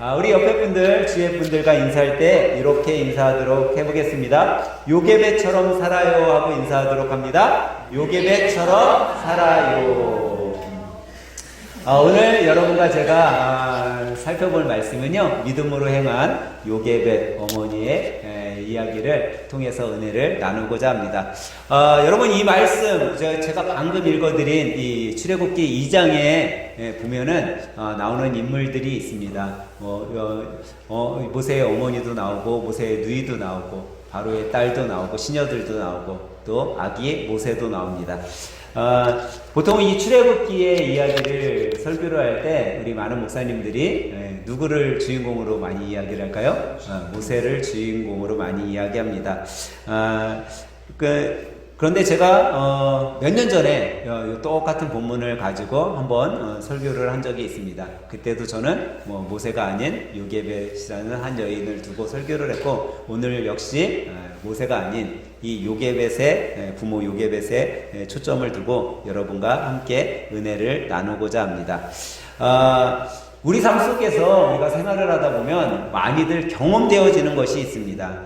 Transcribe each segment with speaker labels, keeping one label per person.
Speaker 1: 우리 옆에 분들, 주위의 분들과 인사할 때 이렇게 인사하도록 해보겠습니다. 요괴배처럼 살아요 하고 인사하도록 합니다. 요괴배처럼 살아요. 오늘 여러분과 제가 살펴볼 말씀은요, 믿음으로 행한 요괴배 어머니의 이야기를 통해서 은혜를 나누고자 합니다. 여러분, 이 말씀 제가 방금 읽어드린 이 출애굽기 2장에 보면은 나오는 인물들이 있습니다. 모세의 어머니도 나오고 모세의 누이도 나오고 바로의 딸도 나오고 시녀들도 나오고 또 아기 모세도 나옵니다. 보통 이 출애굽기의 이야기를 설교를 할 때 우리 많은 목사님들이 누구를 주인공으로 많이 이야기를 할까요? 모세를 주인공으로 많이 이야기합니다. 그런데 제가 몇 년 전에 똑같은 본문을 가지고 한번 설교를 한 적이 있습니다. 그때도 저는 모세가 아닌 요게벳이라는 한 여인을 두고 설교를 했고, 오늘 역시 모세가 아닌 이 요게벳의 부모 요게벳에 초점을 두고 여러분과 함께 은혜를 나누고자 합니다. 우리 삶 속에서 우리가 생활을 하다 보면 많이들 경험되어지는 것이 있습니다.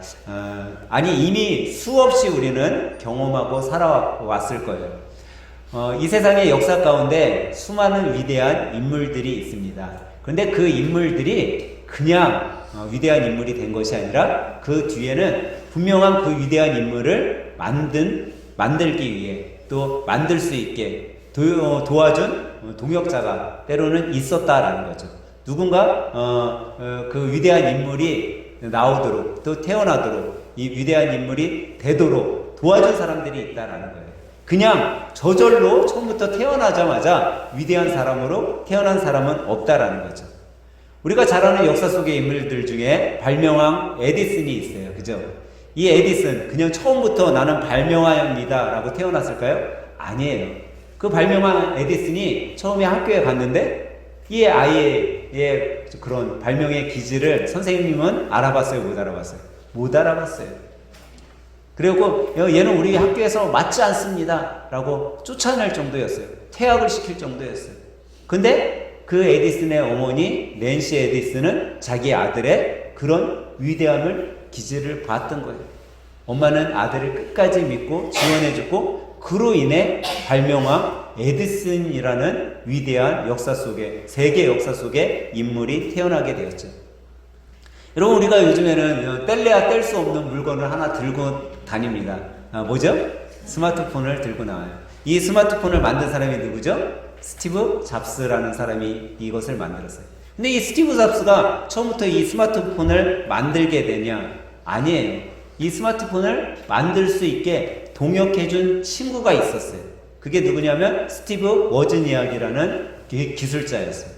Speaker 1: 이미 수없이 우리는 경험하고 살아왔을 거예요. 이 세상의 역사 가운데 수많은 위대한 인물들이 있습니다. 그런데 그 인물들이 그냥 위대한 인물이 된 것이 아니라 그 뒤에는 분명한 그 위대한 인물을 만들기 위해 또 만들 수 있게 도와준 동역자가 때로는 있었다라는 거죠. 누군가 그 위대한 인물이 나오도록 또 태어나도록 이 위대한 인물이 되도록 도와준 사람들이 있다라는 거예요. 그냥 저절로 처음부터 태어나자마자 위대한 사람으로 태어난 사람은 없다라는 거죠. 우리가 잘 아는 역사 속의 인물들 중에 발명왕 에디슨이 있어요. 그죠? 이 에디슨 그냥 처음부터 나는 발명왕입니다 라고 태어났을까요? 아니에요. 그 발명한 에디슨이 처음에 학교에 갔는데 이 아이의 그런 발명의 기질을 선생님은 알아봤어요? 못 알아봤어요? 못 알아봤어요. 그리고 얘는 우리 학교에서 맞지 않습니다 라고 쫓아낼 정도였어요. 퇴학을 시킬 정도였어요. 근데 그 에디슨의 어머니 낸시 에디슨은 자기 아들의 그런 위대함을 기질을 봤던 거예요. 엄마는 아들을 끝까지 믿고 지원해줬고, 그로 인해 발명왕 에디슨이라는 위대한 역사 속에, 세계 역사 속에 인물이 태어나게 되었죠. 여러분, 우리가 요즘에는 뗄래야 뗄 수 없는 물건을 하나 들고 다닙니다. 뭐죠? 스마트폰을 들고 나와요. 이 스마트폰을 만든 사람이 누구죠? 스티브 잡스라는 사람이 이것을 만들었어요. 근데 이 스티브 잡스가 처음부터 이 스마트폰을 만들게 되냐? 아니에요. 이 스마트폰을 만들 수 있게 동역해준 친구가 있었어요. 그게 누구냐면 스티브 워즈니악이라는 기술자였어요.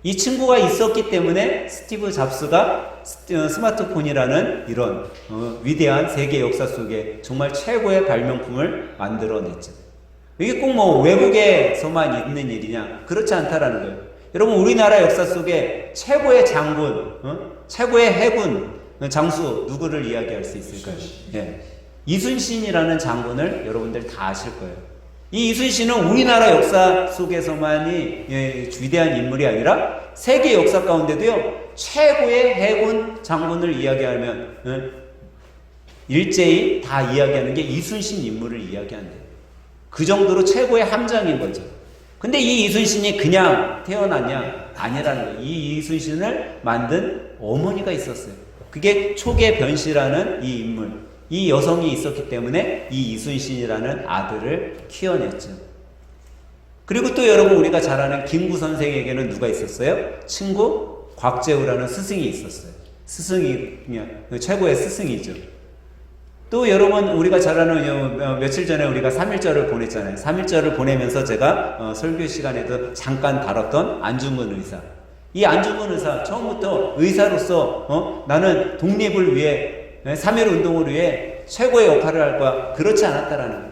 Speaker 1: 이 친구가 있었기 때문에 스티브 잡스가 스마트폰이라는 이런 위대한 세계 역사 속에 정말 최고의 발명품을 만들어냈죠. 이게 꼭 외국에서만 있는 일이냐? 그렇지 않다라는 거예요. 여러분, 우리나라 역사 속에 최고의 장군, 최고의 해군 장수 누구를 이야기할 수 있을까요? 네. 이순신이라는 장군을 여러분들 다 아실 거예요. 이 이순신은 우리나라 역사 속에서만이 위대한 인물이 아니라 세계 역사 가운데도요, 최고의 해군 장군을 이야기하면 일제히 다 이야기하는 게 이순신 인물을 이야기한대요. 그 정도로 최고의 함장인 거죠. 근데 이 이순신이 그냥 태어났냐? 아니라는 거예요. 이 이순신을 만든 어머니가 있었어요. 그게 초계 변씨라는 이 인물, 이 여성이 있었기 때문에 이 이순신이라는 아들을 키워냈죠. 그리고 또 여러분, 우리가 잘 아는 김구 선생에게는 누가 있었어요? 친구 곽재우라는 스승이 있었어요. 스승이 최고의 스승이죠. 또 여러분, 우리가 잘 아는 며칠 전에 우리가 3.1절을 보냈잖아요. 3.1절을 보내면서 제가 설교 시간에도 잠깐 다뤘던 안중근 의사. 이 안중근 의사 처음부터 의사로서 나는 독립을 위해 3.1 운동을 위해 최고의 역할을 할 거야. 그렇지 않았다라는 거예요.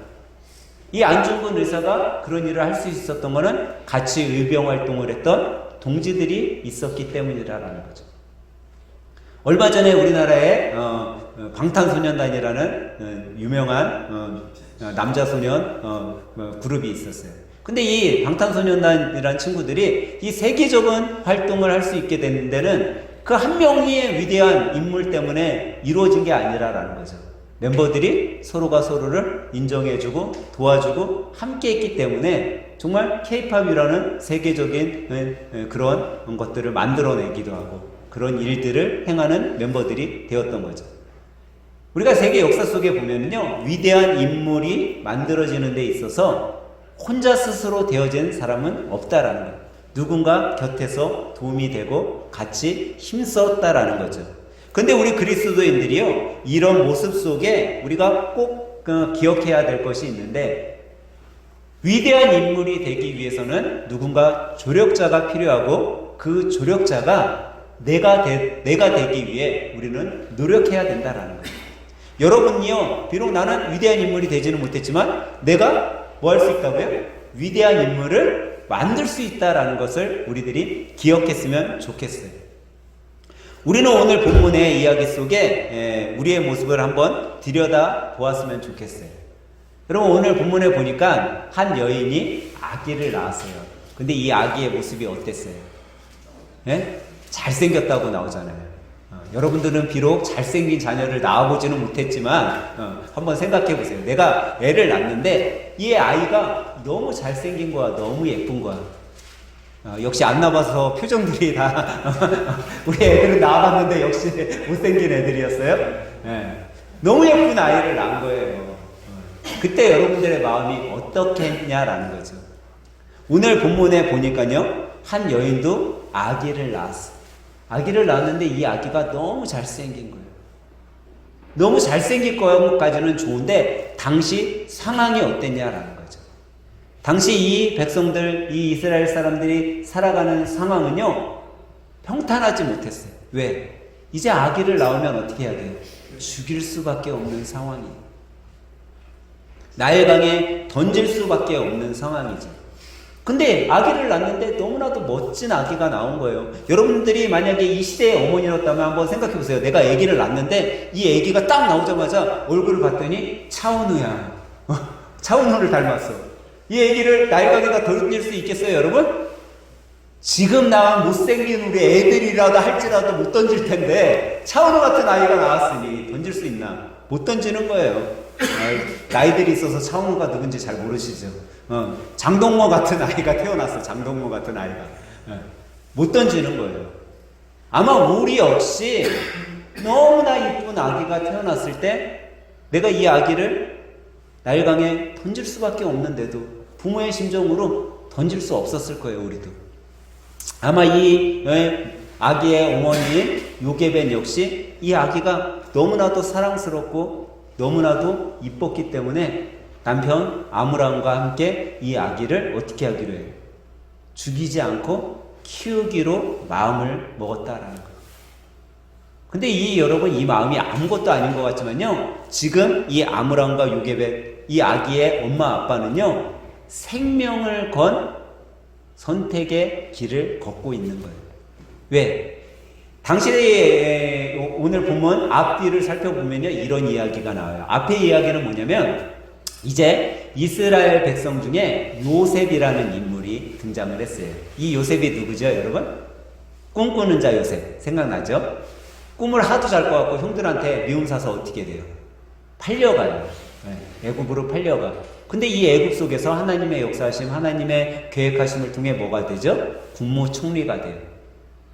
Speaker 1: 이 안중근 의사가 그런 일을 할 수 있었던 거는 같이 의병 활동을 했던 동지들이 있었기 때문이라는 거죠. 얼마 전에 우리나라에 방탄소년단이라는 유명한 남자 소년 그룹이 있었어요. 근데 이 방탄소년단이라는 친구들이 이 세계적인 활동을 할 수 있게 된 데는 그 한 명의 위대한 인물 때문에 이루어진 게 아니라라는 거죠. 멤버들이 서로가 서로를 인정해주고 도와주고 함께 했기 때문에 정말 K-팝이라는 세계적인 그런 것들을 만들어내기도 하고 그런 일들을 행하는 멤버들이 되었던 거죠. 우리가 세계 역사 속에 보면요, 위대한 인물이 만들어지는 데 있어서 혼자 스스로 되어진 사람은 없다라는 거예요. 누군가 곁에서 도움이 되고 같이 힘썼다라는 거죠. 근데 우리 그리스도인들이요, 이런 모습 속에 우리가 꼭 기억해야 될 것이 있는데, 위대한 인물이 되기 위해서는 누군가 조력자가 필요하고 그 조력자가 내가 되기 위해 우리는 노력해야 된다라는 거예요. 여러분이요, 비록 나는 위대한 인물이 되지는 못했지만 내가 뭐 할 수 있다고요? 위대한 인물을 만들 수 있다라는 것을 우리들이 기억했으면 좋겠어요. 우리는 오늘 본문의 이야기 속에 우리의 모습을 한번 들여다 보았으면 좋겠어요. 여러분, 오늘 본문에 보니까 한 여인이 아기를 낳았어요. 근데 이 아기의 모습이 어땠어요? 예? 잘생겼다고 나오잖아요. 여러분들은 비록 잘생긴 자녀를 낳아보지는 못했지만 한번 생각해 보세요. 내가 애를 낳는데 이 아이가 너무 잘생긴 거야, 너무 예쁜 거야. 역시 안 낳아봐서 표정들이 다 우리 애들은 낳아봤는데 역시 못생긴 애들이었어요. 네. 너무 예쁜 아이를 낳은 거예요. 그때 여러분들의 마음이 어떻겠냐라는 거죠. 오늘 본문에 보니까요, 한 여인도 아기를 낳았어. 아기를 낳았는데 이 아기가 너무 잘생긴 거예요. 너무 잘생길 것까지는 좋은데 당시 상황이 어땠냐라는 거죠. 당시 이 백성들, 이 이스라엘 사람들이 살아가는 상황은요, 평탄하지 못했어요. 왜? 이제 아기를 낳으면 어떻게 해야 돼요? 죽일 수밖에 없는 상황이에요. 나일강에 던질 수밖에 없는 상황이죠. 근데 아기를 낳는데 너무나도 멋진 아기가 나온 거예요. 여러분들이 만약에 이 시대의 어머니였다면 한번 생각해 보세요. 내가 아기를 낳는데 이 아기가 딱 나오자마자 얼굴을 봤더니 차은우야. 차은우를 닮았어. 이 아기를 나일강에다 던질 수 있겠어요, 여러분? 지금 나온 못생긴 우리 애들이라도 할지라도 못 던질 텐데 차은우 같은 아이가 나왔으니 던질 수 있나? 못 던지는 거예요. 나이들이 있어서 차은우가 누군지 잘 모르시죠? 장동모 같은 아이가 태어났어. 장동모 같은 아이가. 못 던지는 거예요. 아마 우리 역시 너무나 이쁜 아기가 태어났을 때 내가 이 아기를 나일강에 던질 수밖에 없는데도 부모의 심정으로 던질 수 없었을 거예요, 우리도. 아마 이 아기의 어머니인 요게벳 역시 이 아기가 너무나도 사랑스럽고 너무나도 이뻤기 때문에 남편 아므람과 함께 이 아기를 어떻게 하기로 해요? 죽이지 않고 키우기로 마음을 먹었다라는 거예요. 근데 여러분, 이 마음이 아무것도 아닌 것 같지만요, 지금 이 아므람과 요게벳, 이 아기의 엄마 아빠는요, 생명을 건 선택의 길을 걷고 있는 거예요. 왜? 당시에 오늘 본문 앞뒤를 살펴보면요, 이런 이야기가 나와요. 앞의 이야기는 뭐냐면, 이제 이스라엘 백성 중에 요셉이라는 인물이 등장을 했어요. 이 요셉이 누구죠, 여러분? 꿈꾸는 자 요셉. 생각나죠? 꿈을 하도 잘 꿔갖고 형들한테 미움 사서 어떻게 돼요? 팔려가요. 애굽으로 팔려가. 근데 이 애굽 속에서 하나님의 역사하심, 하나님의 계획하심을 통해 뭐가 되죠? 국무총리가 돼요.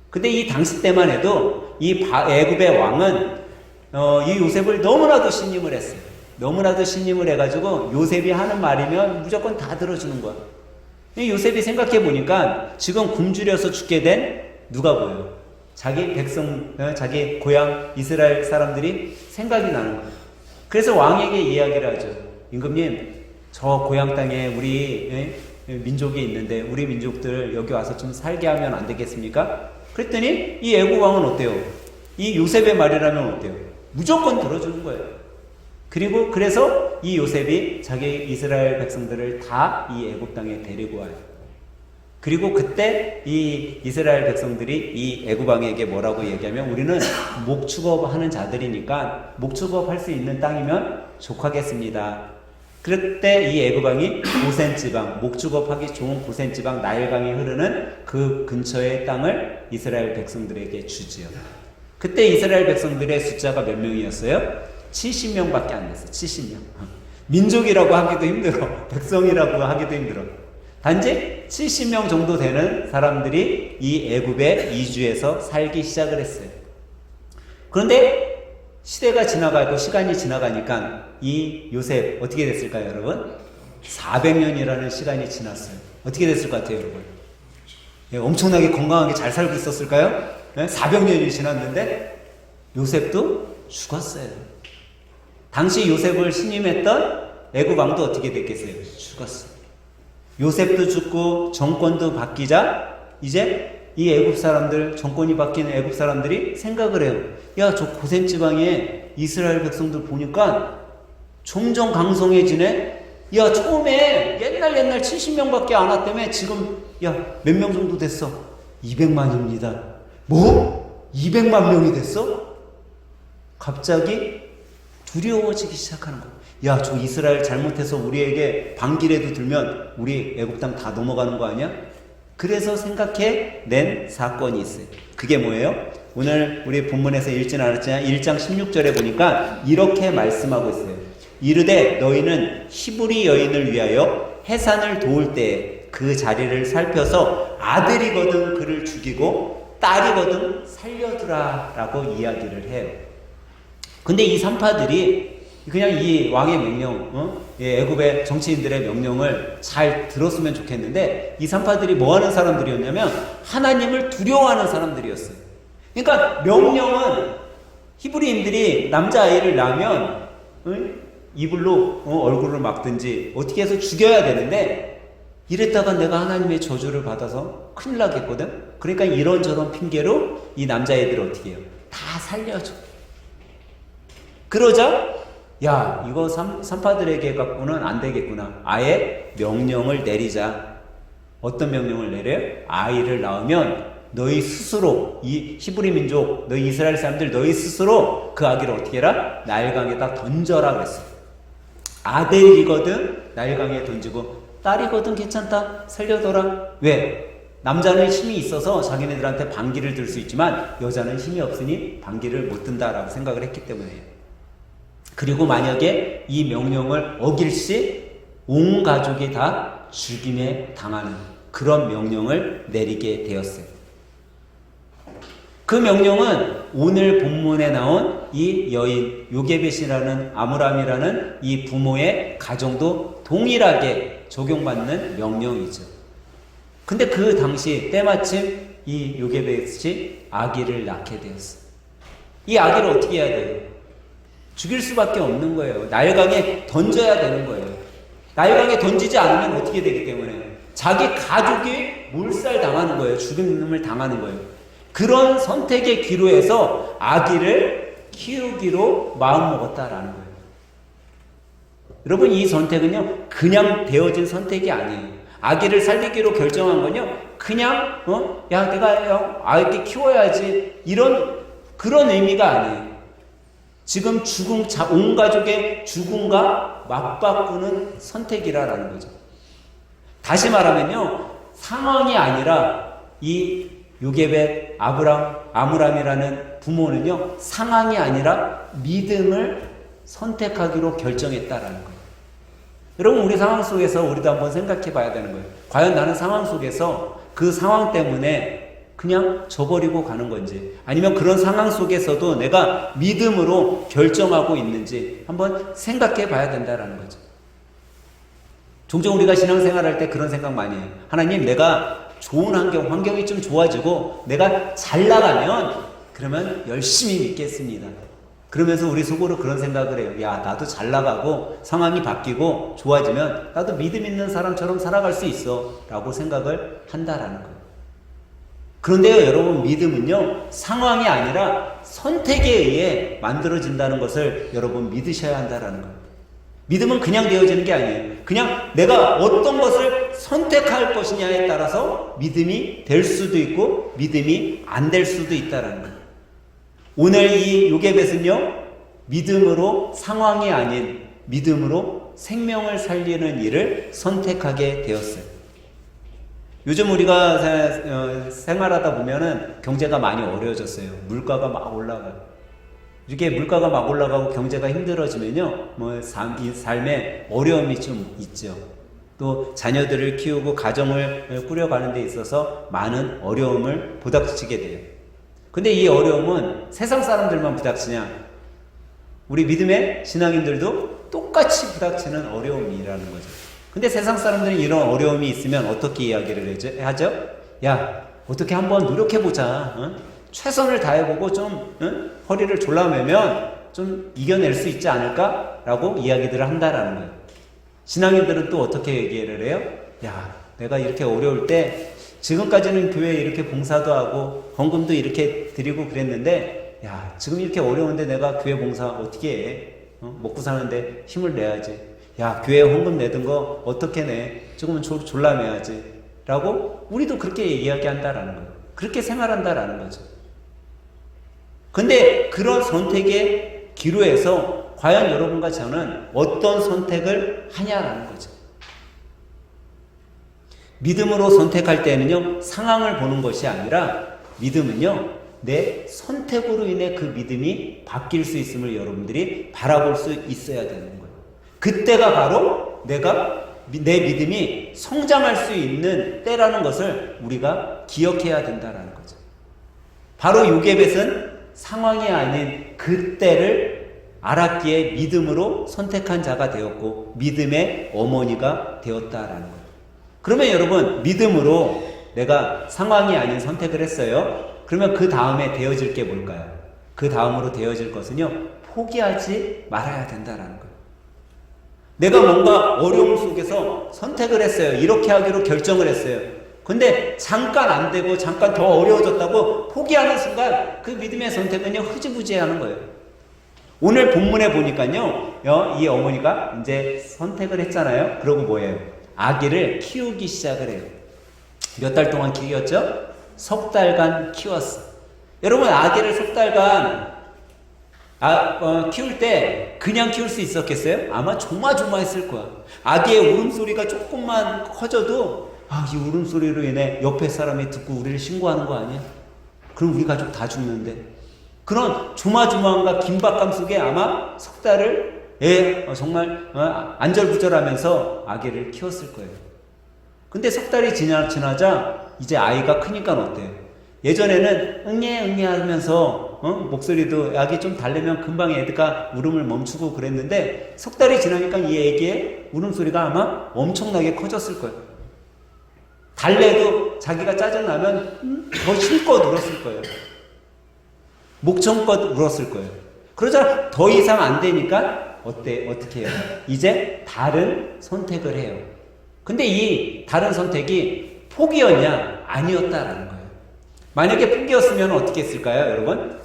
Speaker 1: 근데 이 당시 때만 해도 이 애굽의 왕은 이 요셉을 너무나도 신임을 했어요. 너무나도 신임을 해가지고 요셉이 하는 말이면 무조건 다 들어주는 거야. 이 요셉이 생각해 보니까 지금 굶주려서 죽게 된 누가 보여요? 자기 백성, 자기 고향 이스라엘 사람들이 생각이 나는 거예요. 그래서 왕에게 이야기를 하죠. 임금님, 저 고향 땅에 우리 민족이 있는데 우리 민족들 여기 와서 좀 살게 하면 안 되겠습니까? 그랬더니 이 애굽 왕은 어때요? 이 요셉의 말이라면 어때요? 무조건 들어주는 거예요. 그리고 그래서 이 요셉이 자기 이스라엘 백성들을 다 이 애굽 땅에 데리고 와요. 그리고 그때 이 이스라엘 백성들이 이 애굽 왕에게 뭐라고 얘기하면, 우리는 목축업 하는 자들이니까 목축업 할 수 있는 땅이면 족하겠습니다. 그때 이 애굽 왕이 고센 지방, 목축업하기 좋은 고센 지방 나일강이 흐르는 그 근처의 땅을 이스라엘 백성들에게 주지요. 그때 이스라엘 백성들의 숫자가 몇 명이었어요? 70명밖에 안 됐어요. 70명. 민족이라고 하기도 힘들어. 백성이라고 하기도 힘들어. 단지 70명 정도 되는 사람들이 이 애굽에 이주해서 살기 시작을 했어요. 그런데 시대가 지나가고 시간이 지나가니까 이 요셉 어떻게 됐을까요, 여러분? 400년이라는 시간이 지났어요. 어떻게 됐을 것 같아요, 여러분? 예, 엄청나게 건강하게 잘 살고 있었을까요? 예? 400년이 지났는데 요셉도 죽었어요. 당시 요셉을 신임했던 애굽 왕도 어떻게 됐겠어요? 죽었어요. 요셉도 죽고 정권도 바뀌자 이제 이 애굽 사람들, 정권이 바뀐 애굽 사람들이 생각을 해요. 야, 저 고센 지방에 이스라엘 백성들 보니까 점점 강성해지네. 야, 처음에 옛날 70명밖에 안 왔다며 지금 야, 몇 명 정도 됐어? 200만입니다. 뭐? 200만 명이 됐어? 갑자기 두려워지기 시작하는 거야. 야, 저 이스라엘 잘못해서 우리에게 반기라도 들면 우리 애굽 땅 다 넘어가는 거 아니야? 그래서 생각해낸 사건이 있어요. 그게 뭐예요? 오늘 우리 본문에서 읽진 않았지만 1장 16절에 보니까 이렇게 말씀하고 있어요. 이르되 너희는 히브리 여인을 위하여 해산을 도울 때 그 자리를 살펴서 아들이거든 그를 죽이고 딸이거든 살려두라 라고 이야기를 해요. 근데 이 산파들이 그냥 이 왕의 명령, 애굽의 정치인들의 명령을 잘 들었으면 좋겠는데 이 산파들이 뭐 하는 사람들이었냐면 하나님을 두려워하는 사람들이었어요. 그러니까 명령은 히브리인들이 남자아이를 낳으면 이불로 얼굴을 막든지 어떻게 해서 죽여야 되는데 이랬다가 내가 하나님의 저주를 받아서 큰일 나겠거든. 그러니까 이런저런 핑계로 이 남자애들을 어떻게 해요? 다 살려줘. 그러자 야, 이거 산파들에게 갖고는 안 되겠구나. 아예 명령을 내리자. 어떤 명령을 내려요? 아이를 낳으면 너희 스스로, 이 히브리 민족, 너희 이스라엘 사람들 너희 스스로 그 아기를 어떻게 해라? 나일강에다 던져라 그랬어요. 아들이거든 나일강에 던지고 딸이거든 괜찮다 살려둬라. 왜? 남자는 힘이 있어서 자기네들한테 반기를 들 수 있지만 여자는 힘이 없으니 반기를 못 든다라고 생각을 했기 때문에요. 그리고 만약에 이 명령을 어길시 온 가족이 다 죽임에 당하는 그런 명령을 내리게 되었어요. 그 명령은 오늘 본문에 나온 이 여인 요게벳이라는 아므람이라는 이 부모의 가정도 동일하게 적용받는 명령이죠. 근데 그 당시 때마침 이 요게벳이 아기를 낳게 되었어요. 이 아기를 어떻게 해야 돼요? 죽일 수밖에 없는 거예요. 나일강에 던져야 되는 거예요. 나일강에 던지지 않으면 어떻게 되기 때문에 자기 가족이 몰살당하는 거예요. 죽임을 당하는 거예요. 그런 선택의 기로에서 아기를 키우기로 마음먹었다라는 거예요. 여러분 이 선택은요 그냥 되어진 선택이 아니에요. 아기를 살리기로 결정한 건요 그냥 야 내가 아기 키워야지 이런 그런 의미가 아니에요. 지금 온 가족의 죽음과 맞바꾸는 선택이라는 거죠. 다시 말하면요 상황이 아니라 이 요게벳 아므람이라는 부모는요 상황이 아니라 믿음을 선택하기로 결정했다라는 거예요. 여러분 우리 상황 속에서 우리도 한번 생각해 봐야 되는 거예요. 과연 나는 상황 속에서 그 상황 때문에 그냥 저버리고 가는 건지 아니면 그런 상황 속에서도 내가 믿음으로 결정하고 있는지 한번 생각해 봐야 된다라는 거죠. 종종 우리가 신앙생활할 때 그런 생각 많이 해요. 하나님 내가 좋은 환경이 좀 좋아지고 내가 잘 나가면 그러면 열심히 믿겠습니다. 그러면서 우리 속으로 그런 생각을 해요. 야 나도 잘 나가고 상황이 바뀌고 좋아지면 나도 믿음 있는 사람처럼 살아갈 수 있어 라고 생각을 한다라는 거예요. 그런데요 여러분 믿음은요 상황이 아니라 선택에 의해 만들어진다는 것을 여러분 믿으셔야 한다라는 거예요. 믿음은 그냥 되어지는 게 아니에요. 그냥 내가 어떤 것을 선택할 것이냐에 따라서 믿음이 될 수도 있고 믿음이 안 될 수도 있다라는 거예요. 오늘 이 요게벳은요 믿음으로 상황이 아닌 믿음으로 생명을 살리는 일을 선택하게 되었어요. 요즘 우리가 생활하다 보면은 경제가 많이 어려워졌어요. 물가가 막 올라가요. 이렇게 물가가 막 올라가고 경제가 힘들어지면요, 삶에 어려움이 좀 있죠. 또 자녀들을 키우고 가정을 꾸려가는 데 있어서 많은 어려움을 부닥치게 돼요. 근데 이 어려움은 세상 사람들만 부닥치냐? 우리 믿음의 신앙인들도 똑같이 부닥치는 어려움이라는 거죠. 근데 세상 사람들은 이런 어려움이 있으면 어떻게 이야기를 하죠? 야, 어떻게 한번 노력해보자. 어? 최선을 다해보고 좀 허리를 졸라매면 좀 이겨낼 수 있지 않을까? 라고 이야기들을 한다라는 거예요. 신앙인들은 또 어떻게 얘기를 해요? 야, 내가 이렇게 어려울 때 지금까지는 교회에 이렇게 봉사도 하고 헌금도 이렇게 드리고 그랬는데, 야, 지금 이렇게 어려운데 내가 교회 봉사 어떻게 해? 먹고 사는데 힘을 내야지. 야, 교회 헌금 내던 거 어떻게 내? 조금은 졸라매야지. 라고 우리도 그렇게 이야기한다라는 거예요. 그렇게 생활한다라는 거죠. 근데 그런 선택의 기로에서 과연 여러분과 저는 어떤 선택을 하냐라는 거죠. 믿음으로 선택할 때는요, 상황을 보는 것이 아니라 믿음은요, 내 선택으로 인해 그 믿음이 바뀔 수 있음을 여러분들이 바라볼 수 있어야 되는 거예요. 그때가 바로 내 믿음이 성장할 수 있는 때라는 것을 우리가 기억해야 된다는 거죠. 바로 요게벳은 상황이 아닌 그때를 알았기에 믿음으로 선택한 자가 되었고 믿음의 어머니가 되었다라는 거예요. 그러면 여러분, 믿음으로 내가 상황이 아닌 선택을 했어요. 그러면 그 다음에 되어질 게 뭘까요? 그 다음으로 되어질 것은요, 포기하지 말아야 된다라는 거예요. 내가 뭔가 어려움 속에서 선택을 했어요. 이렇게 하기로 결정을 했어요. 근데 잠깐 안 되고 잠깐 더 어려워졌다고 포기하는 순간 그 믿음의 선택은요, 흐지부지 하는 거예요. 오늘 본문에 보니까요, 이 어머니가 이제 선택을 했잖아요. 그러고 뭐예요? 아기를 키우기 시작을 해요. 몇 달 동안 키웠죠? 석 달간 키웠어. 여러분, 아기를 석 달간 키울 때 그냥 키울 수 있었겠어요? 아마 조마조마했을 거야. 아기의 울음소리가 조금만 커져도 이 울음소리로 인해 옆에 사람이 듣고 우리를 신고하는 거 아니야? 그럼 우리 가족 다 죽는데. 그런 조마조마함과 긴박감 속에 아마 석 달을 정말 안절부절하면서 아기를 키웠을 거예요. 근데 석 달이 지나자 이제 아이가 크니까 어때요? 예전에는 응애 하면서 목소리도 약이 좀 다르면 금방 애가 울음을 멈추고 그랬는데 석 달이 지나니까 이 애기의 울음소리가 아마 엄청나게 커졌을 거예요. 달래도 자기가 짜증나면 더 실컷 울었을 거예요. 목청껏 울었을 거예요. 그러자 더 이상 안 되니까 어떻게 해요? 이제 다른 선택을 해요. 근데 이 다른 선택이 포기였냐? 아니었다라는 거예요. 만약에 포기였으면 어떻게 했을까요, 여러분?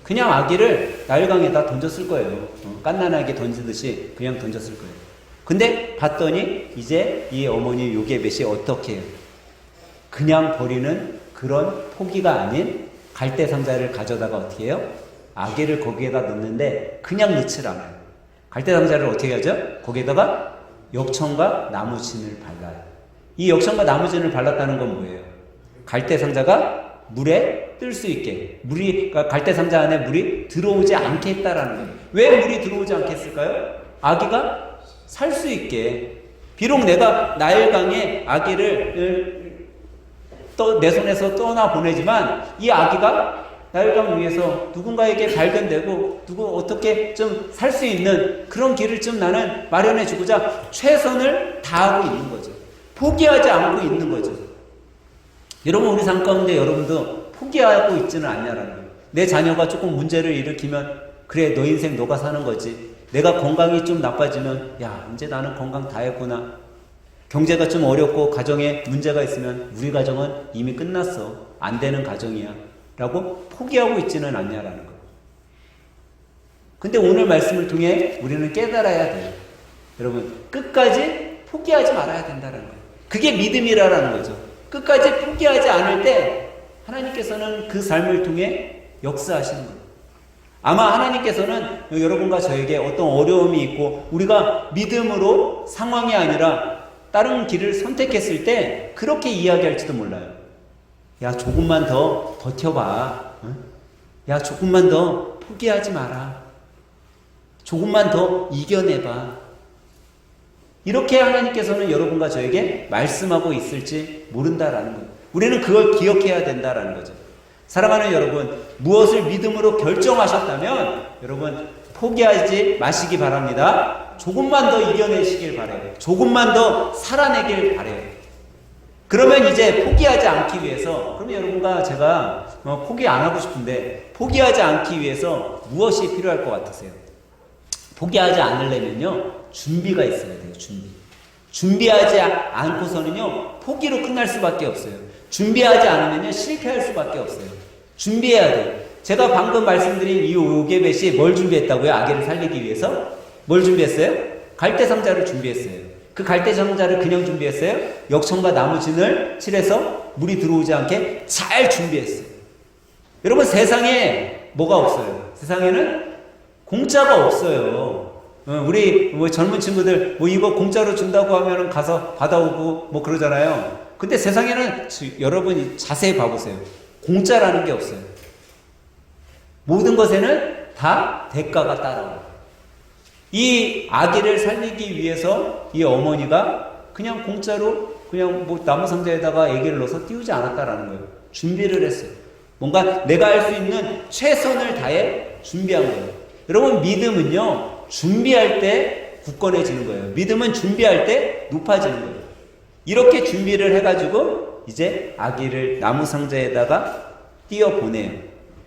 Speaker 1: 그냥 아기를 나일강에다 던졌을 거예요. 갓난아기 던지듯이 그냥 던졌을 거예요. 근데 봤더니 이제 이 어머니 요게벳이 어떻게 해요? 그냥 버리는 그런 포기가 아닌 갈대 상자를 가져다가 어떻게 해요? 아기를 거기에다 넣는데 그냥 넣질 않아요. 갈대 상자를 어떻게 하죠? 거기에다가 역청과 나무진을 발라요. 이 역청과 나무진을 발랐다는 건 뭐예요? 갈대 상자가 물에 뜰 수 있게, 갈대 상자 안에 물이 들어오지 않게 했다라는 거예요. 왜 물이 들어오지 않게 했을까요? 아기가 살 수 있게. 비록 내가 나일강에 아기를 내 손에서 떠나 보내지만 이 아기가 나일강 위에서 누군가에게 발견되고 어떻게 좀 살 수 있는 그런 길을 좀 나는 마련해 주고자 최선을 다하고 있는 거죠. 포기하지 않고 있는 거죠. 여러분, 우리 삶 가운데 여러분도 포기하고 있지는 않냐라는 거예요. 내 자녀가 조금 문제를 일으키면 그래, 너 인생 너가 사는 거지. 내가 건강이 좀 나빠지면 이제 나는 건강 다 했구나. 경제가 좀 어렵고 가정에 문제가 있으면 우리 가정은 이미 끝났어. 안 되는 가정이야. 라고 포기하고 있지는 않냐라는 거예요. 근데 오늘 말씀을 통해 우리는 깨달아야 돼요. 여러분, 끝까지 포기하지 말아야 된다는 거예요. 그게 믿음이라는 거죠. 끝까지 포기하지 않을 때 하나님께서는 그 삶을 통해 역사하시는 거예요. 아마 하나님께서는 여러분과 저에게 어떤 어려움이 있고 우리가 믿음으로 상황이 아니라 다른 길을 선택했을 때 그렇게 이야기할지도 몰라요. 야, 조금만 더 버텨봐. 야, 조금만 더 포기하지 마라. 조금만 더 이겨내봐. 이렇게 하나님께서는 여러분과 저에게 말씀하고 있을지 모른다라는 거예요. 우리는 그걸 기억해야 된다라는 거죠. 사랑하는 여러분, 무엇을 믿음으로 결정하셨다면 여러분 포기하지 마시기 바랍니다. 조금만 더 이겨내시길 바래요. 조금만 더 살아내길 바래요. 그러면 이제 포기하지 않기 위해서, 그러면 여러분과 제가 포기 안 하고 싶은데 포기하지 않기 위해서 무엇이 필요할 것 같으세요? 포기하지 않으려면요 준비가 있어야 돼요. 준비하지 않고서는요 포기로 끝날 수밖에 없어요. 준비하지 않으면요 실패할 수밖에 없어요. 준비해야 돼요. 제가 방금 말씀드린 이 요게벳이 뭘 준비했다고요? 아기를 살리기 위해서 뭘 준비했어요? 갈대상자를 준비했어요. 그 갈대상자를 그냥 준비했어요? 역청과 나무진을 칠해서 물이 들어오지 않게 잘 준비했어요. 여러분 세상에 뭐가 없어요? 세상에는 공짜가 없어요. 우리 젊은 친구들 이거 공짜로 준다고 하면 가서 받아오고 그러잖아요. 근데 세상에는 여러분이 자세히 봐보세요. 공짜라는 게 없어요. 모든 것에는 다 대가가 따라와요. 이 아기를 살리기 위해서 이 어머니가 그냥 공짜로 그냥 나무 상자에다가 아기를 넣어서 띄우지 않았다라는 거예요. 준비를 했어요. 뭔가 내가 할 수 있는 최선을 다해 준비한 거예요. 여러분 믿음은요 준비할 때 굳건해지는 거예요. 믿음은 준비할 때 높아지는 거예요. 이렇게 준비를 해가지고 이제 아기를 나무 상자에다가 띄워 보내요.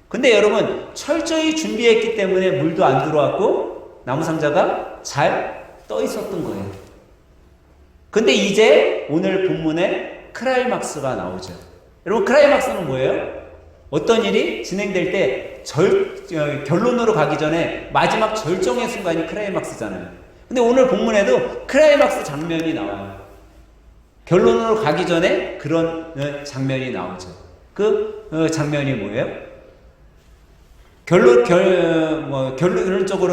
Speaker 1: 근데 여러분 철저히 준비했기 때문에 물도 안 들어왔고 나무 상자가 잘 떠 있었던 거예요. 근데 이제 오늘 본문에 크라이막스가 나오죠. 여러분 크라이막스는 뭐예요? 어떤 일이 진행될 때 결론으로 가기 전에 마지막 절정의 순간이 크라이막스잖아요. 근데 오늘 본문에도 크라이막스 장면이 나와요. 결론으로 가기 전에 그런 장면이 나오죠. 그 장면이 뭐예요? 결론적으로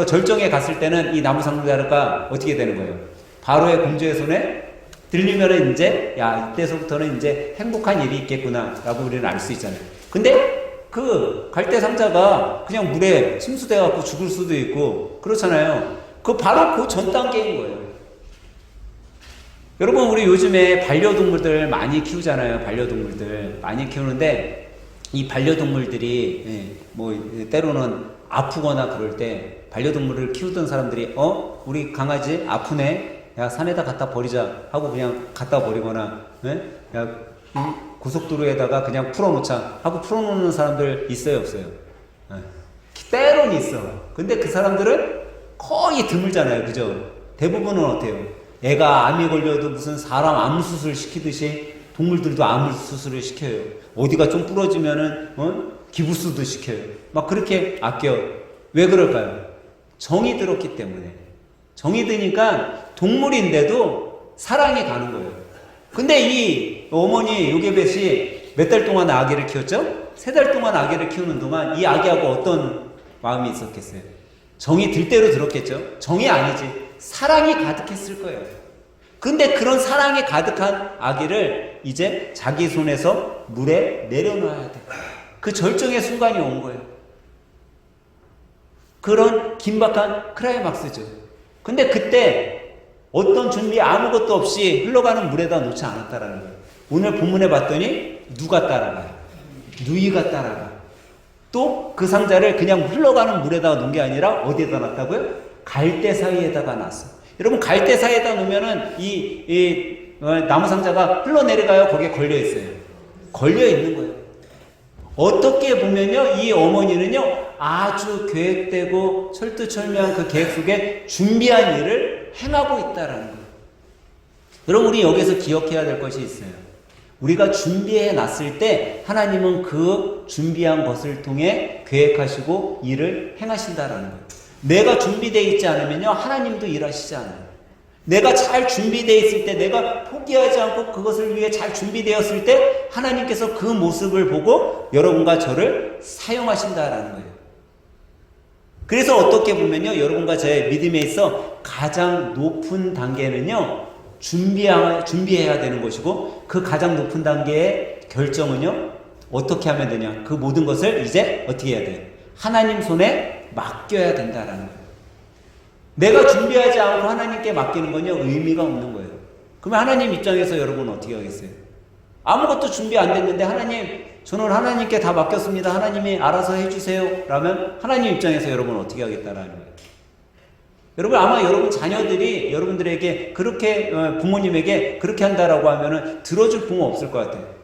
Speaker 1: 절정에 갔을 때는 이 나무 상자가 어떻게 되는 거예요? 바로의 공주의 손에 들리면은 이제 이때서부터는 이제 행복한 일이 있겠구나라고 우리는 알 수 있잖아요. 근데 그 갈대 상자가 그냥 물에 침수돼 갖고 죽을 수도 있고 그렇잖아요. 바로 그 전 단계인 거예요. 여러분 우리 요즘에 반려동물들 많이 키우잖아요. 반려동물들 많이 키우는데 이 반려동물들이 때로는 아프거나 그럴 때 반려동물을 키우던 사람들이 우리 강아지 아프네, 야 산에다 갖다 버리자 하고 그냥 갖다 버리거나 고속도로에다가 그냥 풀어놓자 하고 풀어놓는 사람들 있어요 없어요? 때로는 있어. 근데 그 사람들은 거의 드물잖아요. 그죠? 대부분은 어때요? 애가 암이 걸려도 무슨 사람 암 수술 시키듯이 동물들도 암 수술을 시켜요. 어디가 좀 부러지면은 기부스도 시켜요. 막 그렇게 아껴. 왜 그럴까요? 정이 들었기 때문에. 정이 드니까 동물인데도 사랑이 가는 거예요. 근데 이 어머니 요게벳이 몇 달 동안 아기를 키웠죠? 3달 동안 아기를 키우는 동안 이 아기하고 어떤 마음이 있었겠어요? 정이 들 대로 들었겠죠? 정이 아니지. 사랑이 가득했을 거예요. 근데 그런 사랑이 가득한 아기를 이제 자기 손에서 물에 내려놔야 돼. 그 절정의 순간이 온 거예요. 그런 긴박한 크라이막스죠. 근데 그때 어떤 준비 아무것도 없이 흘러가는 물에다 놓지 않았다라는 거예요. 오늘 본문에 봤더니 누가 따라가요? 누이가 따라가. 또 그 상자를 그냥 흘러가는 물에다가 놓은 게 아니라 어디에다 놨다고요? 갈대 사이에다가 놨어. 여러분 갈대 사이에다 놓으면은 이 나무 상자가 흘러내려가요? 거기에 걸려 있어요. 걸려 있는 거예요. 어떻게 보면요, 이 어머니는요 아주 계획되고 철두철미한 그 계획 속에 준비한 일을 행하고 있다라는 거예요. 여러분 우리 여기서 기억해야 될 것이 있어요. 우리가 준비해 놨을 때 하나님은 그 준비한 것을 통해 계획하시고 일을 행하신다라는 거예요. 내가 준비되어 있지 않으면요 하나님도 일하시지 않아요. 내가 잘 준비되어 있을 때, 내가 포기하지 않고 그것을 위해 잘 준비되었을 때 하나님께서 그 모습을 보고 여러분과 저를 사용하신다라는 거예요. 그래서 어떻게 보면요, 여러분과 저의 믿음에 있어 가장 높은 단계는요, 준비해야 되는 것이고, 그 가장 높은 단계의 결정은요, 어떻게 하면 되냐? 그 모든 것을 이제 어떻게 해야 돼요? 하나님 손에 맡겨야 된다라는 거예요. 내가 준비하지 않고 하나님께 맡기는 건요, 의미가 없는 거예요. 그러면 하나님 입장에서 여러분은 어떻게 하겠어요? 아무것도 준비 안 됐는데 하나님, 저는 하나님께 다 맡겼습니다. 하나님이 알아서 해주세요. 라면 하나님 입장에서 여러분은 어떻게 하겠다라는 거예요. 여러분, 아마 여러분 자녀들이 여러분들에게 그렇게, 부모님에게 그렇게 한다라고 하면은 들어줄 부모 없을 것 같아요.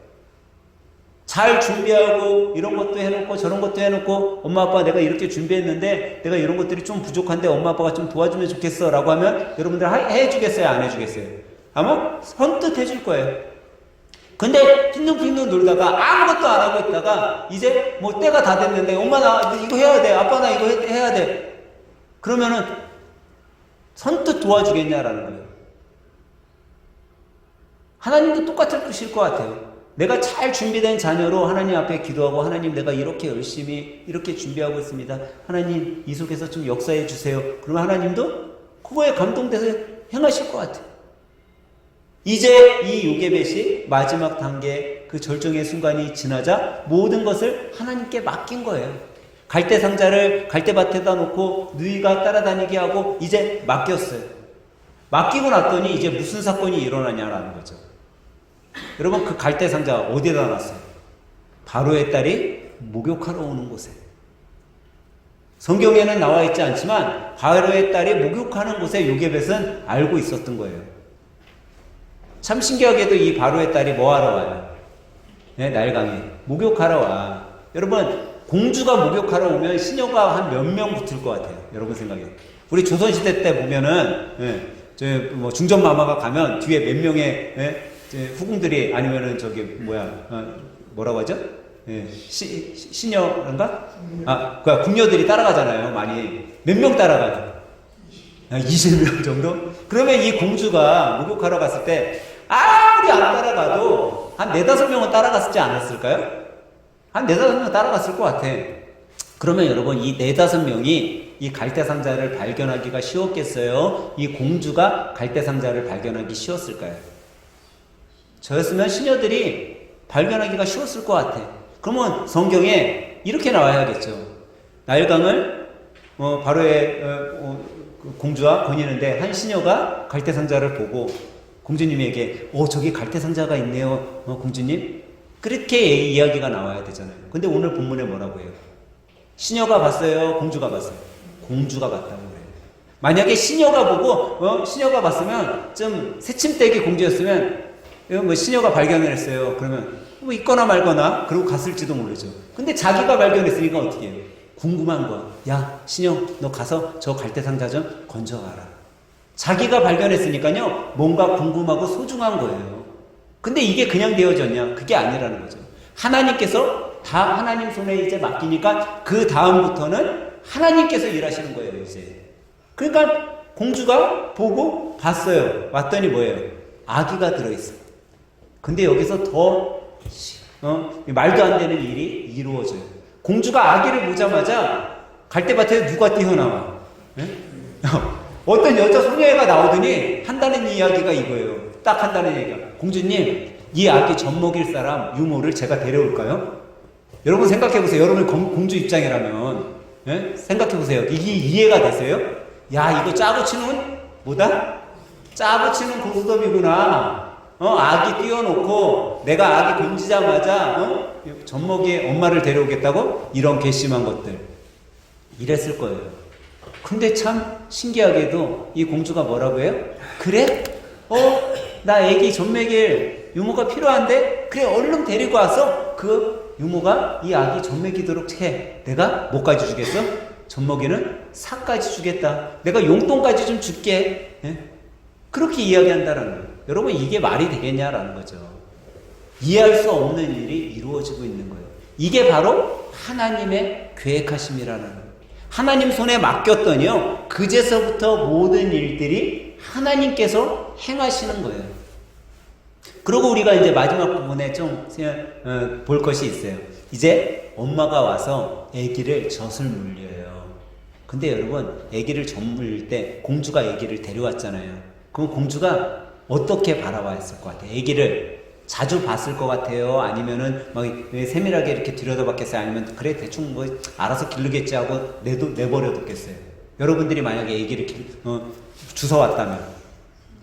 Speaker 1: 잘 준비하고 이런 것도 해놓고 저런 것도 해놓고 엄마 아빠 내가 이렇게 준비했는데 내가 이런 것들이 좀 부족한데 엄마 아빠가 좀 도와주면 좋겠어 라고 하면 여러분들 해주겠어요? 안 해주겠어요? 아마 선뜻 해줄 거예요. 근데 핑둥핑둥 놀다가 아무것도 안 하고 있다가 이제 뭐 때가 다 됐는데 엄마 나 이거 해야 돼, 아빠 나 이거 해야 돼, 그러면은 선뜻 도와주겠냐라는 거예요. 하나님도 똑같으실 것 같아요. 내가 잘 준비된 자녀로 하나님 앞에 기도하고, 하나님 내가 이렇게 열심히 이렇게 준비하고 있습니다. 하나님 이 속에서 좀 역사해 주세요. 그러면 하나님도 그거에 감동돼서 행하실 것 같아요. 이제 이 요게벳이 마지막 단계 그 절정의 순간이 지나자 모든 것을 하나님께 맡긴 거예요. 갈대 상자를 갈대밭에다 놓고 누이가 따라다니게 하고 이제 맡겼어요. 맡기고 났더니 이제 무슨 사건이 일어나냐라는 거죠. 여러분, 그 갈대 상자 어디에다 놨어요? 바로의 딸이 목욕하러 오는 곳에. 성경에는 나와 있지 않지만 바로의 딸이 목욕하는 곳에 요게벳은 알고 있었던 거예요. 참 신기하게도 이 바로의 딸이 뭐하러 와요? 네, 나일강에 목욕하러 와. 여러분, 공주가 목욕하러 오면 시녀가 한 몇 명 붙을 것 같아요? 여러분 생각에. 우리 조선시대 때 보면은, 뭐 중전마마가 가면 뒤에 몇 명의, 후궁들이, 아니면은 뭐라고 하죠? 시녀인가? 궁녀들이 따라가잖아요. 많이. 몇 명 따라가요? 20명 정도? 그러면 이 공주가 목욕하러 갔을 때 아무리 안 따라가도 한 4-5명은 따라갔지 않았을까요? 한 4-5명 따라갔을 것 같아. 그러면 여러분, 이 4-5명이 이 갈대상자를 발견하기가 쉬웠겠어요? 이 공주가 갈대상자를 발견하기 쉬웠을까요? 저였으면 시녀들이 발견하기가 쉬웠을 것 같아. 그러면 성경에 이렇게 나와야겠죠. 나일강을 바로의 공주와 거니는데 한 시녀가 갈대상자를 보고 공주님에게 저기 갈대상자가 있네요, 공주님. 그렇게 이야기가 나와야 되잖아요. 근데 오늘 본문에 뭐라고 해요? 시녀가 봤어요? 공주가 봤어요? 공주가 봤다고 그래요. 만약에 시녀가 보고 시녀가 봤으면 좀 새침대기 공주였으면 뭐 시녀가 발견을 했어요. 그러면 뭐 있거나 말거나 그러고 갔을지도 모르죠. 근데 자기가 발견했으니까 어떻게 해요? 궁금한 거야. 야, 시녀, 너 가서 저 갈대상자 좀 건져와라. 자기가 발견했으니까요, 뭔가 궁금하고 소중한 거예요. 근데 이게 그냥 되어졌냐? 그게 아니라는 거죠. 하나님께서 다 하나님 손에 이제 맡기니까 그 다음부터는 하나님께서 일하시는 거예요, 이제. 그러니까 공주가 보고 봤어요. 왔더니 뭐예요? 아기가 들어있어요. 근데 여기서 더 말도 안 되는 일이 이루어져요. 공주가 아기를 보자마자 갈대밭에 누가 뛰어나와? 어떤 여자 소녀애가 나오더니 한다는 이야기가 이거예요. 딱 한다는 얘기가, 공주님, 이 아기 젖 먹일 사람 유모를 제가 데려올까요? 여러분 생각해보세요. 여러분 공주 입장이라면 생각해보세요. 이게 이해가 되세요? 야, 이거 짜고 치는 뭐다? 짜고 치는 고스톱이구나. 아기 띄워놓고 내가 아기 건지자마자 젖먹이 엄마를 데려오겠다고? 이런 괘씸한 것들 이랬을 거예요. 근데 참 신기하게도 이 공주가 뭐라고 해요? 그래? 나 애기 젖 먹일 유모가 필요한데? 그래, 얼른 데리고 와서 그 유모가 이 아기 젖 먹이도록 해. 내가 뭐까지 주겠어? 젖 먹이는 삭까지 주겠다. 내가 용돈까지 좀 줄게. 그렇게 이야기한다는 거예요. 여러분, 이게 말이 되겠냐라는 거죠. 이해할 수 없는 일이 이루어지고 있는 거예요. 이게 바로 하나님의 계획하심이라는 거예요. 하나님 손에 맡겼더니요, 그제서부터 모든 일들이 하나님께서 행하시는 거예요. 그리고 우리가 이제 마지막 부분에 좀 볼 것이 있어요. 이제 엄마가 와서 아기를 젖을 물려요. 근데 여러분, 아기를 젖물 때 공주가 아기를 데려왔잖아요. 그럼 공주가 어떻게 바라봤을 것 같아요? 아기를 자주 봤을 것 같아요? 아니면은 막 세밀하게 이렇게 들여다봤겠어요? 아니면 그래 대충 뭐 알아서 기르겠지 하고 내버려뒀겠어요? 여러분들이 만약에 아기를 주워왔다면,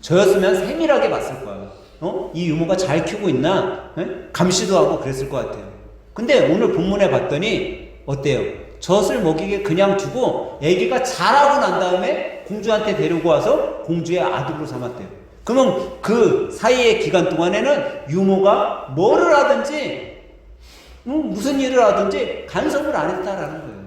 Speaker 1: 저였으면 세밀하게 봤을 거예요. 이 유모가 잘 키우고 있나? 감시도 하고 그랬을 것 같아요. 근데 오늘 본문에 봤더니 어때요? 젖을 먹이게 그냥 두고 아기가 자라고 난 다음에 공주한테 데리고 와서 공주의 아들로 삼았대요. 그러면 그 사이의 기간 동안에는 유모가 뭐를 하든지 무슨 일을 하든지 간섭을 안 했다라는 거예요.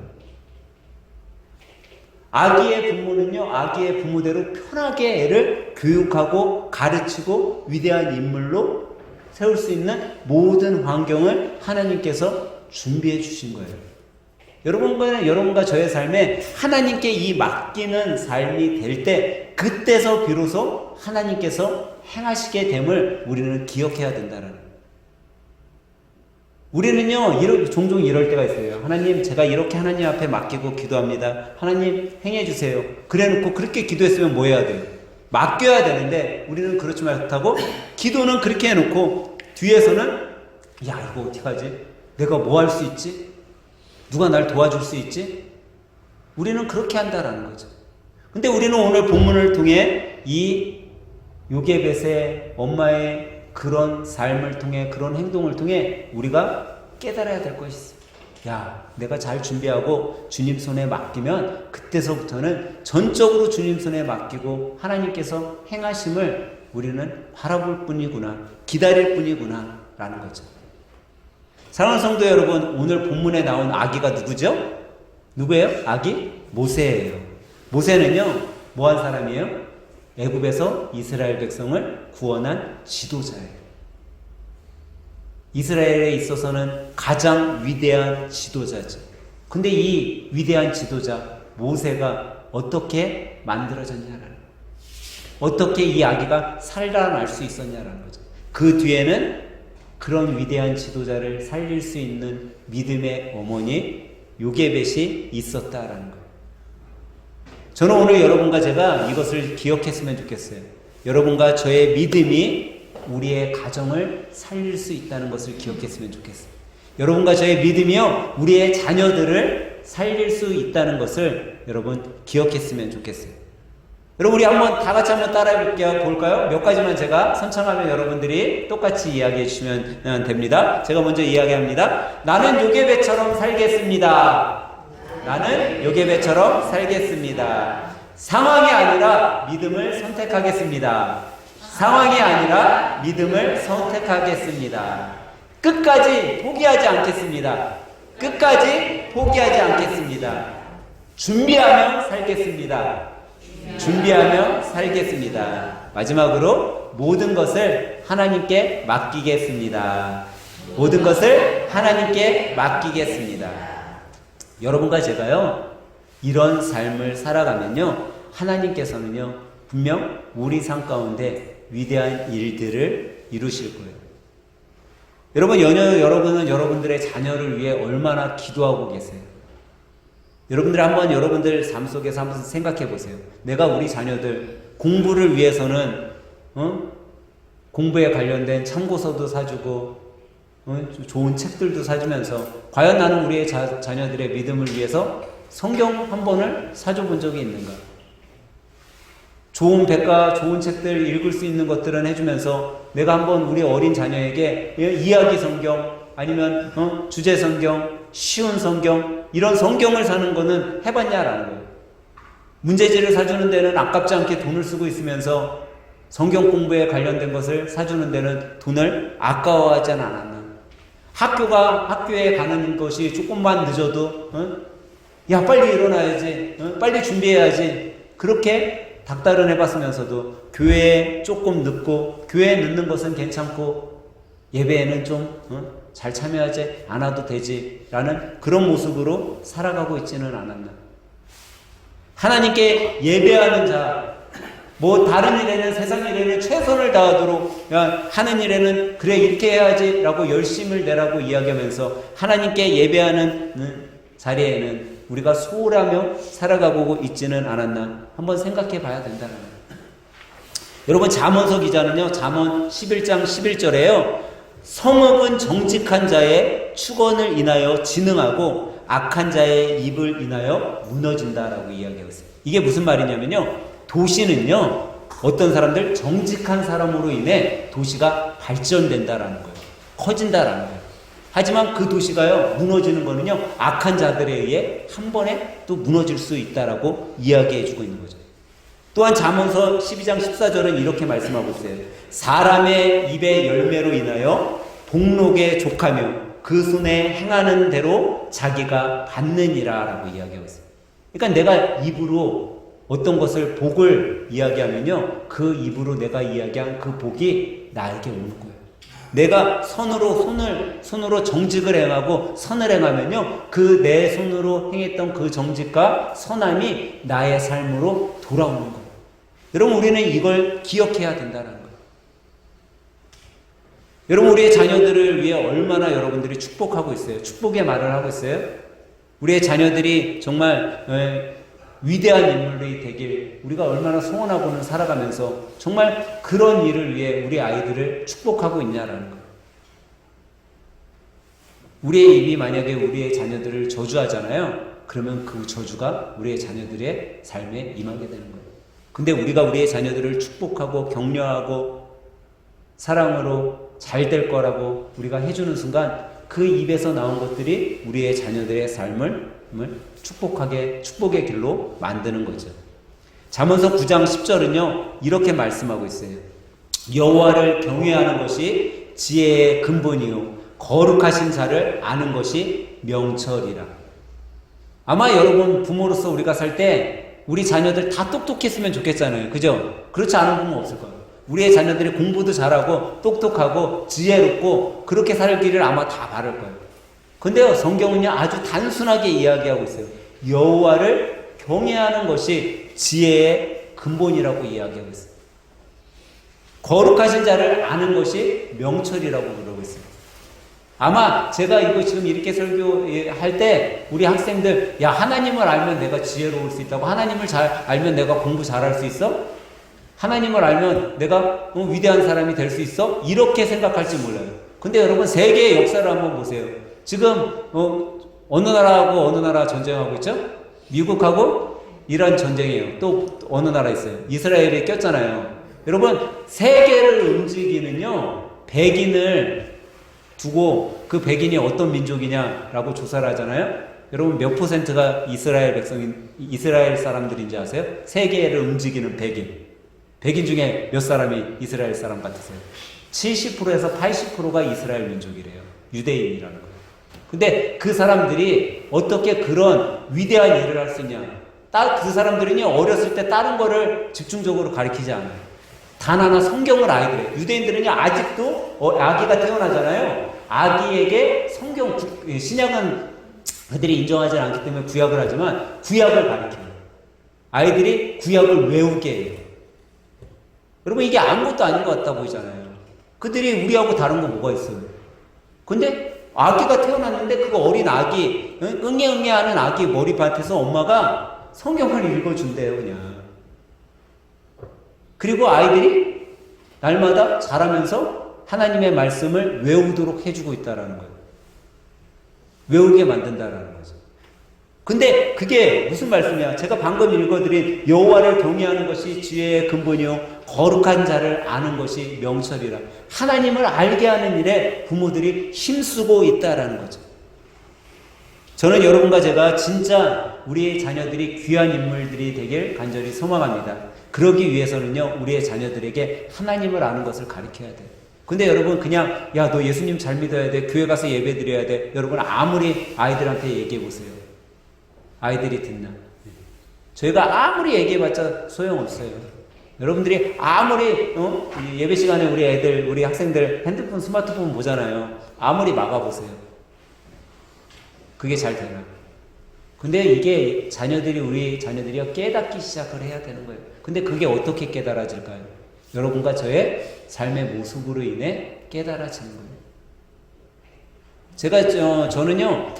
Speaker 1: 아기의 부모는요, 아기의 부모대로 편하게 애를 교육하고 가르치고 위대한 인물로 세울 수 있는 모든 환경을 하나님께서 준비해 주신 거예요. 여러분과 저의 삶에 하나님께 이 맡기는 삶이 될 때, 그때서 비로소 하나님께서 행하시게 됨을 우리는 기억해야 된다는 거예요. 우리는요, 종종 이럴 때가 있어요. 하나님, 제가 이렇게 하나님 앞에 맡기고 기도합니다. 하나님, 행해주세요. 그래 놓고 그렇게 기도했으면 뭐 해야 돼요? 맡겨야 되는데, 우리는 그렇지 못하고, 기도는 그렇게 해놓고, 뒤에서는, 야, 이거 어떡하지? 내가 뭐 할 수 있지? 누가 날 도와줄 수 있지? 우리는 그렇게 한다라는 거죠. 근데 우리는 오늘 본문을 통해 이 요게벳의 엄마의 그런 삶을 통해, 그런 행동을 통해 우리가 깨달아야 될 것이 있어요. 야, 내가 잘 준비하고 주님 손에 맡기면 그때서부터는 전적으로 주님 손에 맡기고 하나님께서 행하심을 우리는 바라볼 뿐이구나, 기다릴 뿐이구나 라는 거죠. 사랑하는 성도 여러분, 오늘 본문에 나온 아기가 누구죠? 누구예요? 아기? 모세예요. 모세는요, 뭐한 사람이에요? 애굽에서 이스라엘 백성을 구원한 지도자예요. 이스라엘에 있어서는 가장 위대한 지도자죠. 근데 이 위대한 지도자 모세가 어떻게 만들어졌냐라는 거예요. 어떻게 이 아기가 살아날 수 있었냐라는 거죠. 그 뒤에는 그런 위대한 지도자를 살릴 수 있는 믿음의 어머니 요게벳이 있었다라는 거예요. 저는 오늘 여러분과 제가 이것을 기억했으면 좋겠어요. 여러분과 저의 믿음이 우리의 가정을 살릴 수 있다는 것을 기억했으면 좋겠어요. 여러분과 저의 믿음이요, 우리의 자녀들을 살릴 수 있다는 것을 여러분 기억했으면 좋겠어요. 여러분, 우리 다 같이 한번 따라해 볼까요? 몇 가지만 제가 선창하면 여러분들이 똑같이 이야기해 주시면 됩니다. 제가 먼저 이야기합니다. 나는 요게벳처럼 살겠습니다. 나는 요게벳처럼 살겠습니다. 상황이 아니라 믿음을 선택하겠습니다. 상황이 아니라 믿음을 선택하겠습니다. 끝까지 포기하지 않겠습니다. 끝까지 포기하지 않겠습니다. 준비하며 살겠습니다. 준비하며 살겠습니다. 마지막으로 모든 것을 하나님께 맡기겠습니다. 모든 것을 하나님께 맡기겠습니다. 여러분과 제가요, 이런 삶을 살아가면요, 하나님께서는요, 분명 우리 삶 가운데 위대한 일들을 이루실 거예요. 여러분은 여러분들의 자녀를 위해 얼마나 기도하고 계세요? 여러분들 삶 속에서 한번 생각해 보세요. 내가 우리 자녀들 공부를 위해서는 공부에 관련된 참고서도 사주고 좋은 책들도 사주면서, 과연 나는 우리의 자녀들의 믿음을 위해서 성경 한 번을 사줘본 적이 있는가? 좋은 백과 좋은 책들 읽을 수 있는 것들은 해주면서 내가 한번 우리 어린 자녀에게 이야기 성경, 아니면 주제 성경, 쉬운 성경, 이런 성경을 사는 거는 해봤냐라는 거예요. 문제지를 사주는 데는 아깝지 않게 돈을 쓰고 있으면서 성경 공부에 관련된 것을 사주는 데는 돈을 아까워하지 않았나. 학교에 가는 것이 조금만 늦어도 야, 빨리 일어나야지, 빨리 준비해야지, 그렇게 닥달은 해봤으면서도 교회에 조금 늦고, 교회에 늦는 것은 괜찮고 예배에는 좀 잘 참여하지 않아도 되지 라는 그런 모습으로 살아가고 있지는 않았나. 하나님께 예배하는 자, 다른 일에는, 세상 일에는 최선을 다하도록, 하는 일에는 그래 이렇게 해야지 라고 열심을 내라고 이야기하면서 하나님께 예배하는 자리에는 우리가 소홀하며 살아가고 있지는 않았나 한번 생각해 봐야 된다는 거예요. 여러분, 잠언서 기자는요, 잠언 11장 11절에요. 성읍은 정직한 자의 축원을 인하여 진흥하고 악한 자의 입을 인하여 무너진다라고 이야기하고 있어요. 이게 무슨 말이냐면요, 도시는요, 어떤 사람들, 정직한 사람으로 인해 도시가 발전된다라는 거예요. 커진다라는 거예요. 하지만 그 도시가요, 무너지는 거는요, 악한 자들에 의해 한 번에 또 무너질 수 있다라고 이야기해 주고 있는 거죠. 또한 잠언서 12장 14절은 이렇게 말씀하고 있어요. 사람의 입의 열매로 인하여 복록에 족하며 그 손에 행하는 대로 자기가 받느니라 라고 이야기하고 있어요. 그러니까 내가 입으로 어떤 것을 복을 이야기하면요, 그 입으로 내가 이야기한 그 복이 나에게 오는 거예요. 내가 손으로 정직을 행하고 선을 행하면요, 그 내 손으로 행했던 그 정직과 선함이 나의 삶으로 돌아오는 거예요. 여러분, 우리는 이걸 기억해야 된다는 거예요. 여러분, 우리의 자녀들을 위해 얼마나 여러분들이 축복하고 있어요. 축복의 말을 하고 있어요. 우리의 자녀들이 정말 위대한 인물이 되길 우리가 얼마나 소원하고는 살아가면서 정말 그런 일을 위해 우리 아이들을 축복하고 있냐라는 거예요. 우리의 입이 만약에 우리의 자녀들을 저주하잖아요. 그러면 그 저주가 우리의 자녀들의 삶에 임하게 되는 거예요. 근데 우리가 우리의 자녀들을 축복하고 격려하고 사랑으로 잘 될 거라고 우리가 해주는 순간 그 입에서 나온 것들이 우리의 자녀들의 삶을 축복의 길로 만드는 거죠. 잠언서 9장 10절은요, 이렇게 말씀하고 있어요. 여호와를 경외하는 것이 지혜의 근본이요 거룩하신 자를 아는 것이 명철이라. 아마 여러분, 부모로서 우리가 살 때 우리 자녀들 다 똑똑했으면 좋겠잖아요. 그죠? 그렇지 않은 부모 없을 거예요. 우리의 자녀들이 공부도 잘하고 똑똑하고 지혜롭고 그렇게 살기를 아마 다 바랄 거예요. 근데요, 성경은요, 아주 단순하게 이야기하고 있어요. 여호와를 경외하는 것이 지혜의 근본이라고 이야기하고 있어요. 거룩하신 자를 아는 것이 명철이라고 그러고 있어요. 아마 제가 이거 지금 이렇게 설교할 때 우리 학생들, 야, 하나님을 알면 내가 지혜로울 수 있다고, 하나님을 잘 알면 내가 공부 잘할 수 있어? 하나님을 알면 내가 위대한 사람이 될 수 있어? 이렇게 생각할지 몰라요. 근데 여러분, 세계의 역사를 한번 보세요. 지금 어느 나라하고 어느 나라 전쟁하고 있죠? 미국하고 이란 전쟁이에요. 또 어느 나라 있어요? 이스라엘이 꼈잖아요. 여러분, 세계를 움직이는요, 백인을 두고 그 백인이 어떤 민족이냐라고 조사를 하잖아요. 여러분, 몇 %가 이스라엘 사람들인지 아세요? 세계를 움직이는 백인 중에 몇 사람이 이스라엘 사람 같으세요? 70%에서 80%가 이스라엘 민족이래요. 유대인이라는 거예요. 근데 그 사람들이 어떻게 그런 위대한 일을 할 수 있냐? 그 사람들은요, 어렸을 때 다른 거를 집중적으로 가르치지 않아요. 단 하나 성경을 아이들에게. 유대인들은요, 아직도 아기가 태어나잖아요. 아기에게 신약은 그들이 인정하지 않기 때문에 구약을 하지만 구약을 가르쳐요. 아이들이 구약을 외우게 해요. 여러분, 이게 아무것도 아닌 것 같다 보이잖아요. 그들이 우리하고 다른 거 뭐가 있어요? 근데 아기가 태어났는데 그 어린 아기, 응애응애하는 아기 머리밭에서 엄마가 성경을 읽어준대요, 그냥. 그리고 아이들이 날마다 자라면서 하나님의 말씀을 외우도록 해주고 있다라는 거예요. 외우게 만든다라는 거죠. 근데 그게 무슨 말씀이야? 제가 방금 읽어드린 여호와를 경외하는 것이 지혜의 근본이요 거룩한 자를 아는 것이 명철이라. 하나님을 알게 하는 일에 부모들이 힘쓰고 있다라는 거죠. 저는 여러분과 제가 진짜 우리의 자녀들이 귀한 인물들이 되길 간절히 소망합니다. 그러기 위해서는요, 우리의 자녀들에게 하나님을 아는 것을 가르쳐야 돼요. 근데 여러분, 그냥 야, 너 예수님 잘 믿어야 돼, 교회 가서 예배 드려야 돼, 여러분 아무리 아이들한테 얘기해 보세요. 아이들이 듣나? 저희가 아무리 얘기해봤자 소용없어요. 여러분들이 아무리 예배 시간에 우리 학생들 핸드폰, 스마트폰 보잖아요. 아무리 막아보세요. 그게 잘 되나? 근데 이게 우리 자녀들이 깨닫기 시작을 해야 되는 거예요. 근데 그게 어떻게 깨달아질까요? 여러분과 저의 삶의 모습으로 인해 깨달아지는 거예요. 저는요,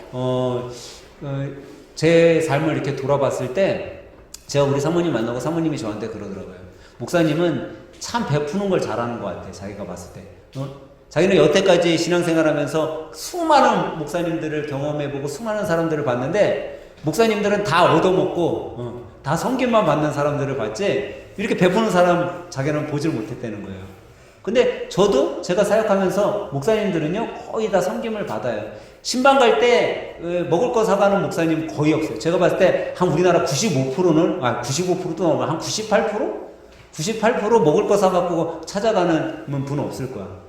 Speaker 1: 제 삶을 이렇게 돌아봤을 때 제가 우리 사모님 만나고 사모님이 저한테 그러더라고요. 목사님은 참 베푸는 걸 잘하는 것 같아. 자기가 봤을 때. 자기는 여태까지 신앙생활하면서 수많은 목사님들을 경험해보고 수많은 사람들을 봤는데 목사님들은 다 얻어먹고 다 섬김만 받는 사람들을 봤지 이렇게 베푸는 사람 자기는 보질 못했다는 거예요. 근데 저도 제가 사역하면서 목사님들은요 거의 다 섬김을 받아요. 신방 갈 때 먹을 거 사가는 목사님 거의 없어요. 제가 봤을 때 한 우리나라 95%는 95%도 넘어 한 98%? 98% 먹을 거 사갖고 찾아가는 분은 없을 거야.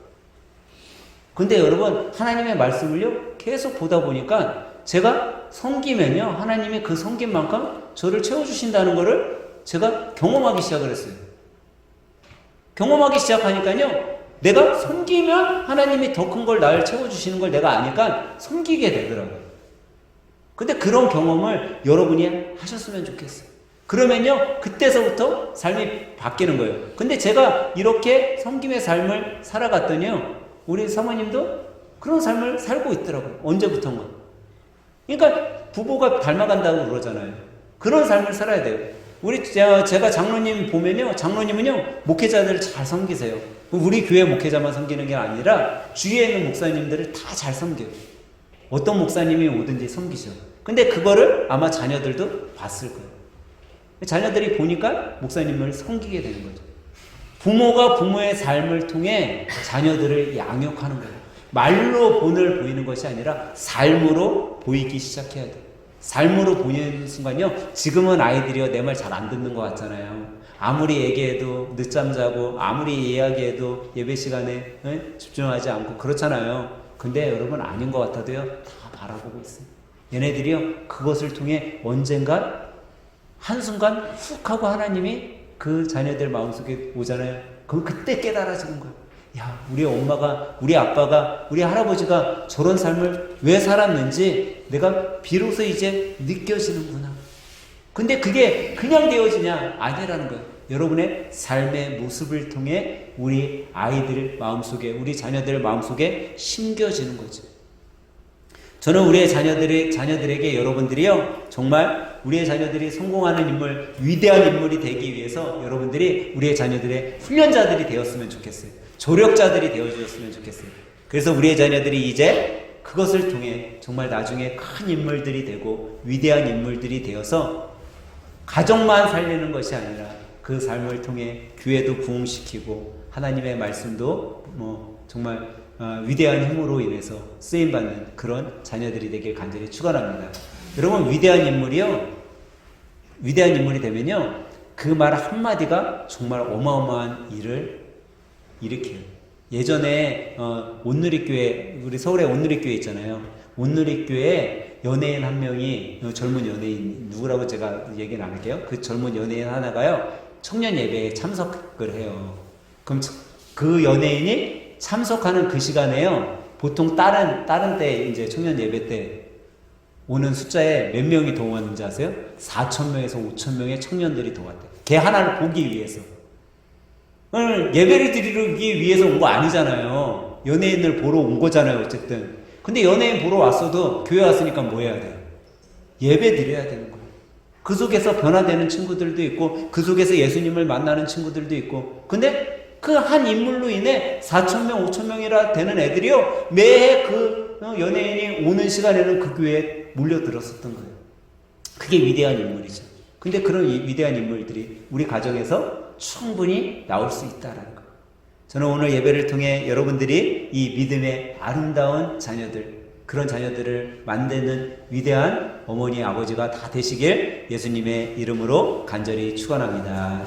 Speaker 1: 근데 여러분 하나님의 말씀을요 계속 보다 보니까 제가 섬기면요 하나님이 그 섬김만큼 저를 채워주신다는 거를 제가 경험하기 시작을 했어요. 경험하기 시작하니까요 내가 섬기면 하나님이 더 큰 걸 나를 채워주시는 걸 내가 아니까 섬기게 되더라고요. 근데 그런 경험을 여러분이 하셨으면 좋겠어요. 그러면요 그때서부터 삶이 바뀌는 거예요. 근데 제가 이렇게 섬김의 삶을 살아갔더니요 우리 사모님도 그런 삶을 살고 있더라고요. 언제부턴가. 그러니까 부부가 닮아간다고 그러잖아요. 그런 삶을 살아야 돼요. 제가 장로님 보면요 장로님은요 목회자들을 잘 섬기세요. 우리 교회 목회자만 섬기는 게 아니라 주위에 있는 목사님들을 다 잘 섬겨요. 어떤 목사님이 오든지 섬기셔. 근데 그거를 아마 자녀들도 봤을 거예요. 자녀들이 보니까 목사님을 섬기게 되는 거죠. 부모가 부모의 삶을 통해 자녀들을 양육하는 거예요. 말로 본을 보이는 것이 아니라 삶으로 보이기 시작해야 돼요. 삶으로 보이는 순간요 지금은 아이들이요 내 말 잘 안 듣는 것 같잖아요. 아무리 얘기해도 늦잠 자고 아무리 이야기해도 예배 시간에 집중하지 않고 그렇잖아요. 근데 여러분 아닌 것 같아도요 다 바라보고 있어요. 얘네들이요 그것을 통해 언젠가 한순간 훅 하고 하나님이 그 자녀들 마음속에 오잖아요. 그럼 그때 깨달아지는 거예요. 야 우리 엄마가 우리 아빠가 우리 할아버지가 저런 삶을 왜 살았는지 내가 비로소 이제 느껴지는구나. 근데 그게 그냥 되어지냐? 아니라는 거예요. 여러분의 삶의 모습을 통해 우리 아이들 마음속에 우리 자녀들 마음속에 심겨지는 거죠. 저는 우리의 자녀들에게 여러분들이요 정말 우리의 자녀들이 성공하는 인물, 위대한 인물이 되기 위해서 여러분들이 우리의 자녀들의 훈련자들이 되었으면 좋겠어요. 조력자들이 되어주셨으면 좋겠어요. 그래서 우리의 자녀들이 이제 그것을 통해 정말 나중에 큰 인물들이 되고 위대한 인물들이 되어서 가정만 살리는 것이 아니라 그 삶을 통해 교회도 부흥시키고 하나님의 말씀도 정말 위대한 힘으로 인해서 쓰임받는 그런 자녀들이 되길 간절히 축원합니다. 여러분 위대한 인물이 되면요 그 말 한마디가 정말 어마어마한 일을 일으켜요. 예전에 온누리교회 우리 서울에 온누리교회 있잖아요. 온누리교회에 연예인 한 명이 젊은 연예인 누구라고 제가 얘기는 안 할게요. 그 젊은 연예인 하나가요 청년 예배에 참석을 해요. 그럼 그 연예인이 참석하는 그 시간에요 보통 다른 때 이제 청년 예배 때 오는 숫자에 몇 명이 더 왔는지 아세요? 4,000명에서 5,000명의 청년들이 더 왔대요. 걔 하나를 보기 위해서. 예배를 드리기 위해서 온 거 아니잖아요. 연예인을 보러 온 거잖아요 어쨌든. 근데 연예인 보러 왔어도 교회 왔으니까 뭐 해야 돼요? 예배 드려야 되는 거예요. 그 속에서 변화되는 친구들도 있고 그 속에서 예수님을 만나는 친구들도 있고 근데 그 한 인물로 인해 4,000명, 5,000명이라 되는 애들이요 매해 그 연예인이 오는 시간에는 그 교회에 몰려들었었던 거예요. 그게 위대한 인물이죠. 근데 그런 위대한 인물들이 우리 가정에서 충분히 나올 수 있다라는 거예요. 저는 오늘 예배를 통해 여러분들이 이 믿음의 아름다운 자녀들 그런 자녀들을 만드는 위대한 어머니 아버지가 다 되시길 예수님의 이름으로 간절히 축원합니다.